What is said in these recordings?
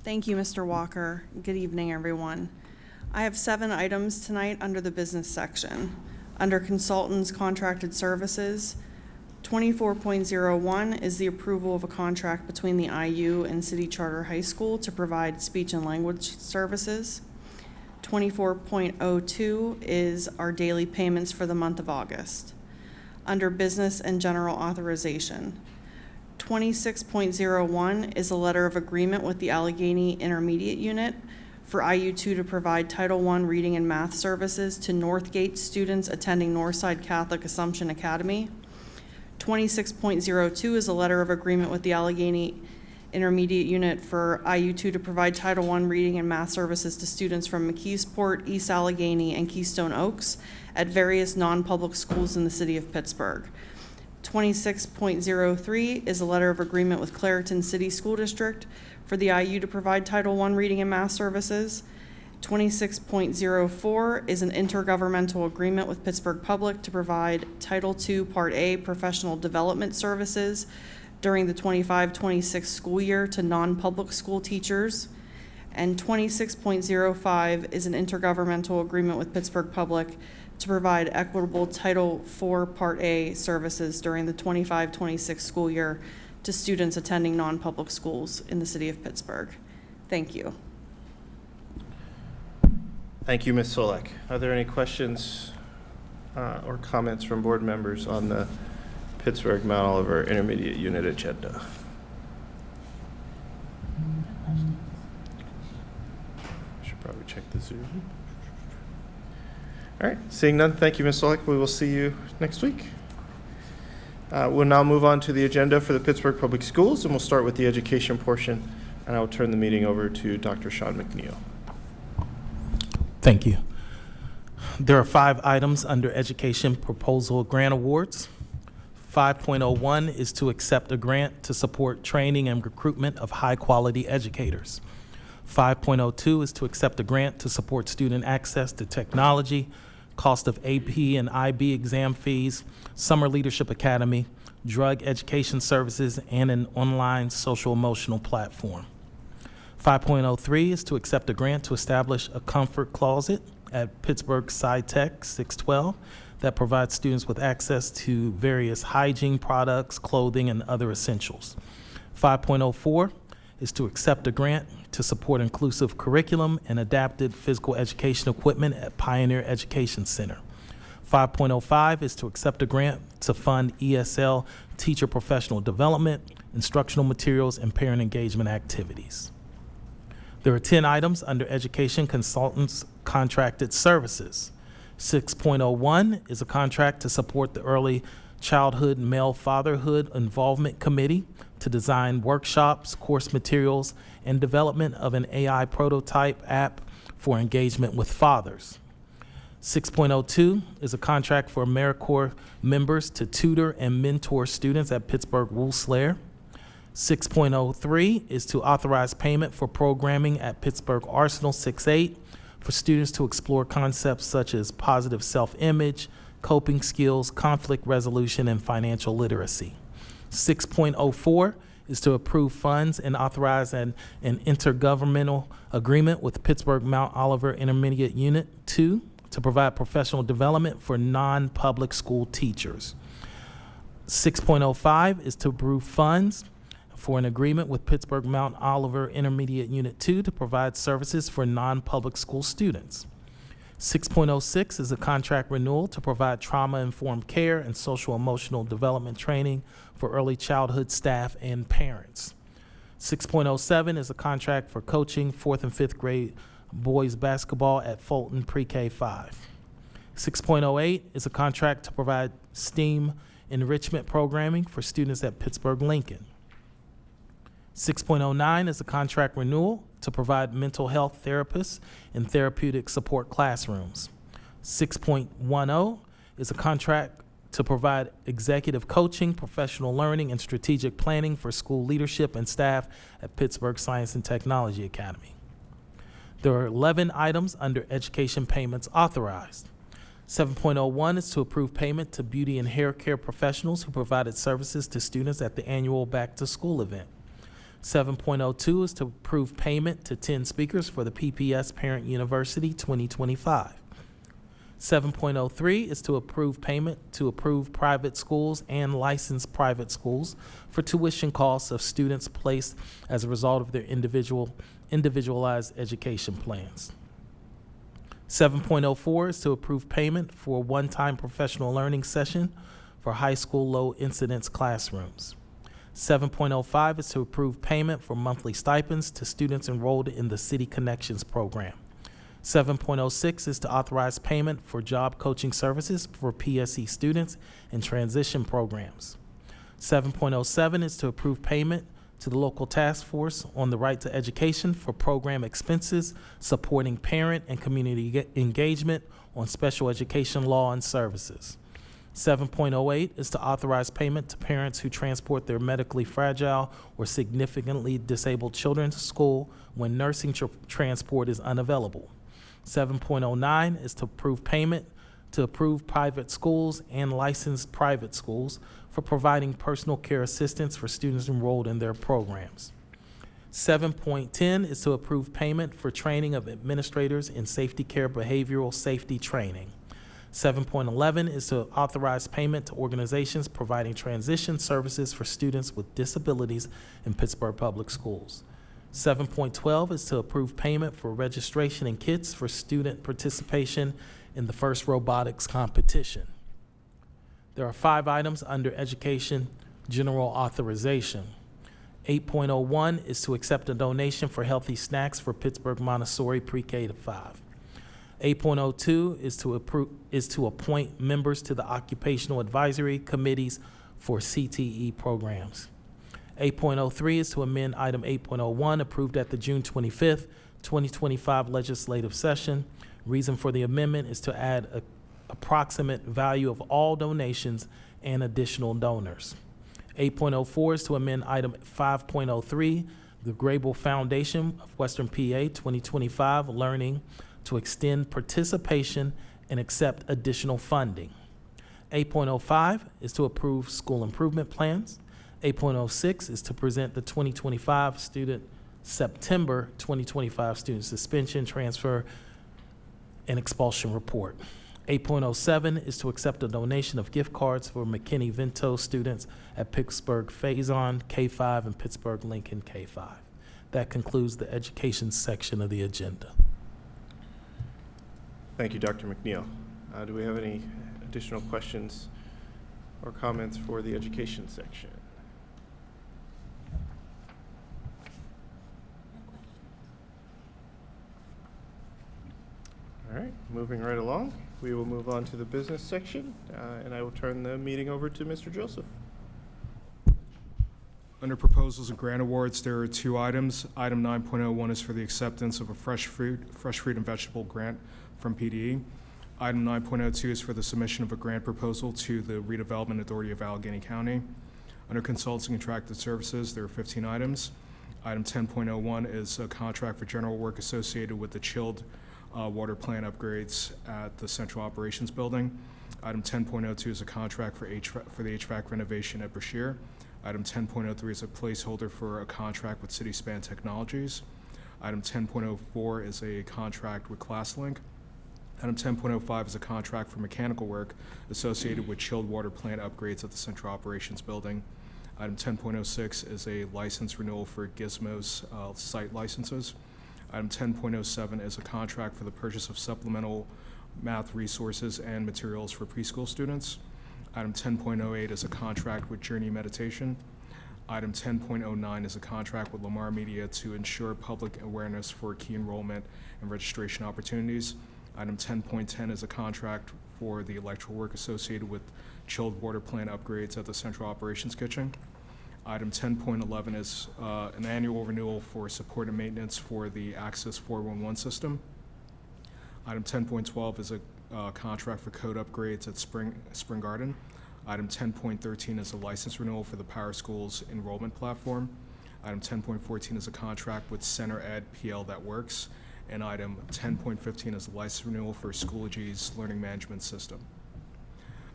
Thank you, Mr. Walker. Good evening, everyone. I have 7 items tonight under the business section. Under consultants contracted services, 24.01 is the approval of a contract between the IU and City Charter High School to provide speech and language services. 24.02 is our daily payments for the month of August. Under business and general authorization, 26.01 is a letter of agreement with the Allegheny Intermediate Unit for IU2 to provide Title I reading and math services to Northgate students attending Northside Catholic Assumption Academy. 26.02 is a letter of agreement with the Allegheny Intermediate Unit for IU2 to provide Title I reading and math services to students from McKeesport, East Allegheny, and Keystone Oaks at various non-public schools in the city of Pittsburgh. 26.03 is a letter of agreement with Clareton City School District for the IU to provide Title I reading and math services. 26.04 is an intergovernmental agreement with Pittsburgh Public to provide Title II Part A professional development services during the 25-26 school year to non-public school teachers. And 26.05 is an intergovernmental agreement with Pittsburgh Public to provide equitable Title IV Part A services during the 25-26 school year to students attending non-public schools in the city of Pittsburgh. Thank you. Thank you, Ms. Solek. Are there any questions or comments from board members on the Pittsburgh Mount Oliver Intermediate Unit agenda? Should probably check the Zoom. All right, seeing none, thank you, Ms. Solek. We will see you next week. We'll now move on to the agenda for the Pittsburgh Public Schools, and we'll start with the education portion, and I will turn the meeting over to Dr. Sean McNeil. Thank you. There are 5 items under education proposal grant awards. 5.01 is to accept a grant to support training and recruitment of high-quality educators. 5.02 is to accept a grant to support student access to technology, cost of AP and IB exam fees, Summer Leadership Academy, drug education services, and an online social emotional platform. 5.03 is to accept a grant to establish a comfort closet at Pittsburgh SciTech 612 that provides students with access to various hygiene products, clothing, and other essentials. 5.04 is to accept a grant to support inclusive curriculum and adapted physical education equipment at Pioneer Education Center. 5.05 is to accept a grant to fund ESL teacher professional development, instructional materials, and parent engagement activities. There are 10 items under education consultants contracted services. 6.01 is a contract to support the Early Childhood Male Fatherhood Involvement Committee to design workshops, course materials, and development of an AI prototype app for engagement with fathers. 6.02 is a contract for AmeriCorps members to tutor and mentor students at Pittsburgh Wooslair. 6.03 is to authorize payment for programming at Pittsburgh Arsenal 6-8 for students to explore concepts such as positive self-image, coping skills, conflict resolution, and financial literacy. 6.04 is to approve funds and authorize an intergovernmental agreement with Pittsburgh Mount Oliver Intermediate Unit 2 to provide professional development for non-public school teachers. 6.05 is to approve funds for an agreement with Pittsburgh Mount Oliver Intermediate Unit 2 to provide services for non-public school students. 6.06 is a contract renewal to provide trauma-informed care and social-emotional development training for early childhood staff and parents. 6.07 is a contract for coaching 4th and 5th grade boys basketball at Fulton Pre-K 5. 6.08 is a contract to provide STEAM enrichment programming for students at Pittsburgh Lincoln. 6.09 is a contract renewal to provide mental health therapists in therapeutic support classrooms. 6.10 is a contract to provide executive coaching, professional learning, and strategic planning for school leadership and staff at Pittsburgh Science and Technology Academy. There are 11 items under education payments authorized. 7.01 is to approve payment to beauty and hair care professionals who provided services to students at the annual Back to School event. 7.02 is to approve payment to 10 speakers for the PPS Parent University 2025. 7.03 is to approve payment to approve private schools and licensed private schools for tuition costs of students placed as a result of their individualized education plans. 7.04 is to approve payment for a one-time professional learning session for high school low incidence classrooms. 7.05 is to approve payment for monthly stipends to students enrolled in the City Connections program. 7.06 is to authorize payment for job coaching services for PSE students in transition programs. 7.07 is to approve payment to the local task force on the right to education for program expenses supporting parent and community engagement on special education law and services. 7.08 is to authorize payment to parents who transport their medically fragile or significantly disabled children to school when nursing transport is unavailable. 7.09 is to approve payment to approve private schools and licensed private schools for providing personal care assistance for students enrolled in their programs. 7.10 is to approve payment for training of administrators in safety care behavioral safety training. 7.11 is to authorize payment to organizations providing transition services for students with disabilities in Pittsburgh Public Schools. 7.12 is to approve payment for registration and kits for student participation in the first robotics competition. There are 5 items under Education General Authorization. 8.01 is to accept a donation for healthy snacks for Pittsburgh Montessori Pre-K to 5. 8.02 is to appoint members to the occupational advisory committees for CTE programs. 8.03 is to amend item 8.01 approved at the June 25th, 2025 legislative session. Reason for the amendment is to add an approximate value of all donations and additional donors. 8.04 is to amend item 5.03, the Grable Foundation of Western PA 2025 Learning to extend participation and accept additional funding. 8.05 is to approve school improvement plans. 8.06 is to present the 2025 September 2025 student suspension, transfer, and expulsion report. 8.07 is to accept a donation of gift cards for McKinney-Vento students at Pittsburgh Faison K-5 and Pittsburgh Lincoln K-5. That concludes the education section of the agenda. Thank you, Dr. McNeil. Do we have any additional questions or comments for the education section? All right, moving right along, we will move on to the business section, and I will turn the meeting over to Mr. Joseph. Under proposals and grant awards, there are 2 items. Item 9.01 is for the acceptance of a fresh fruit and vegetable grant from PDE. Item 9.02 is for the submission of a grant proposal to the Redevelopment Authority of Allegheny County. Under consulting and contracted services, there are 15 items. Item 10.01 is a contract for general work associated with the chilled water plant upgrades at the Central Operations Building. Item 10.02 is a contract for the HVAC renovation at Brashear. Item 10.03 is a placeholder for a contract with CitySpan Technologies. Item 10.04 is a contract with ClassLink. Item 10.05 is a contract for mechanical work associated with chilled water plant upgrades at the Central Operations Building. Item 10.06 is a license renewal for Gizmo's site licenses. Item 10.07 is a contract for the purchase of supplemental math resources and materials for preschool students. Item 10.08 is a contract with Journey Meditation. Item 10.09 is a contract with Lamar Media to ensure public awareness for key enrollment and registration opportunities. Item 10.10 is a contract for the electrical work associated with chilled water plant upgrades at the Central Operations Kitchen. Item 10.11 is an annual renewal for support and maintenance for the Access 411 system. Item 10.12 is a contract for code upgrades at Spring Garden. Item 10.13 is a license renewal for the Power Schools enrollment platform. Item 10.14 is a contract with Center Ed PL That Works. And item 10.15 is a license renewal for Schoology's learning management system.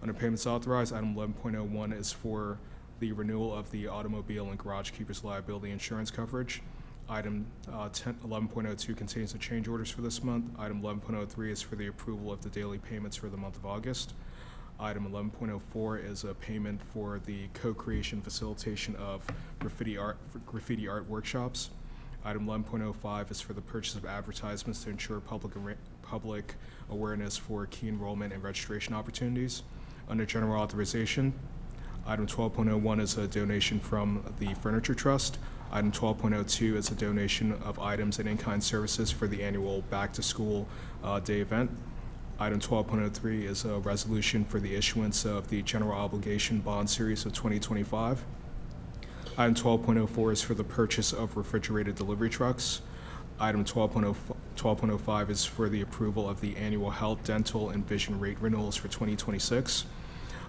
Under payments authorized, item 11.01 is for the renewal of the automobile and garage keepers liability insurance coverage. Item 11.02 contains the change orders for this month. Item 11.03 is for the approval of the daily payments for the month of August. Item 11.04 is a payment for the co-creation facilitation of graffiti art workshops. Item 11.05 is for the purchase of advertisements to ensure public awareness for key enrollment and registration opportunities. Under general authorization, item 12.01 is a donation from the Furniture Trust. Item 12.02 is a donation of items and in-kind services for the annual back-to-school day event. Item 12.03 is a resolution for the issuance of the general obligation bond series of 2025. Item 12.04 is for the purchase of refrigerated delivery trucks. Item 12.05 is for the approval of the annual health, dental, and vision rate renewals for 2026.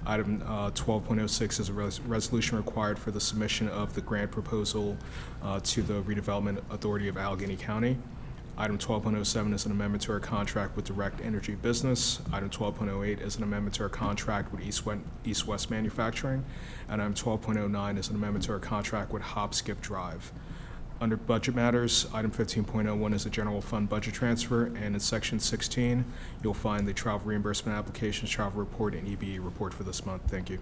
Item 12.06 is a resolution required for the submission of the grant proposal to the Redevelopment Authority of Allegheny County. Item 12.07 is an amendment to our contract with Direct Energy Business. Item 12.08 is an amendment to our contract with East West Manufacturing. And item 12.09 is an amendment to our contract with Hop Skip Drive. Under budget matters, item 15.01 is a general fund budget transfer, and in section 16, you'll find the travel reimbursement applications, travel report, and EBE report for this month. Thank you.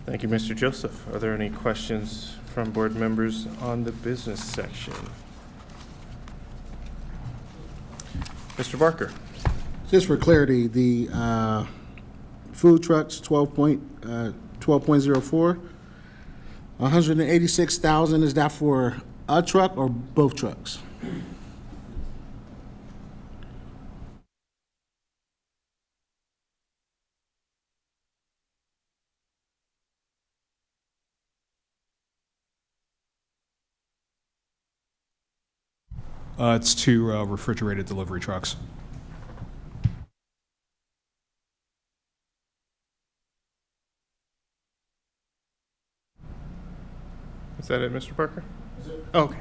Thank you, Mr. Joseph. Are there any questions from board members on the business section? Mr. Barker. Just for clarity, the food trucks, 12.04, 186,000, is that for a truck or both trucks? It's two refrigerated delivery trucks. Is that it, Mr. Parker? Okay.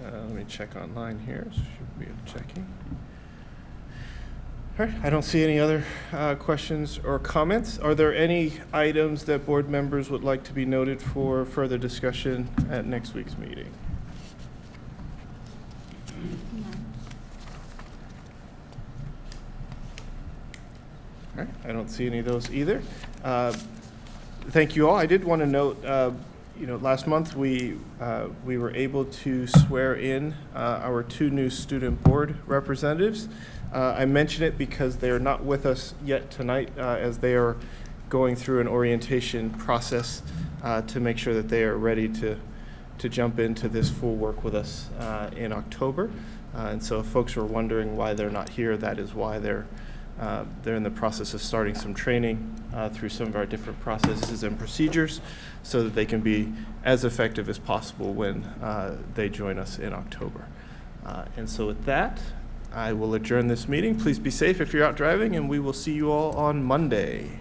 Let me check online here. Should be checking. All right. I don't see any other questions or comments. Are there any items that board members would like to be noted for further discussion at next week's meeting? All right. I don't see any of those either. Thank you all. I did want to note, last month we were able to swear in our two new student board representatives. I mention it because they are not with us yet tonight, as they are going through an orientation process to make sure that they are ready to jump into this full work with us in October. And so if folks are wondering why they're not here, that is why they're in the process of starting some training through some of our different processes and procedures so that they can be as effective as possible when they join us in October. And so with that, I will adjourn this meeting. Please be safe if you're out driving, and we will see you all on Monday.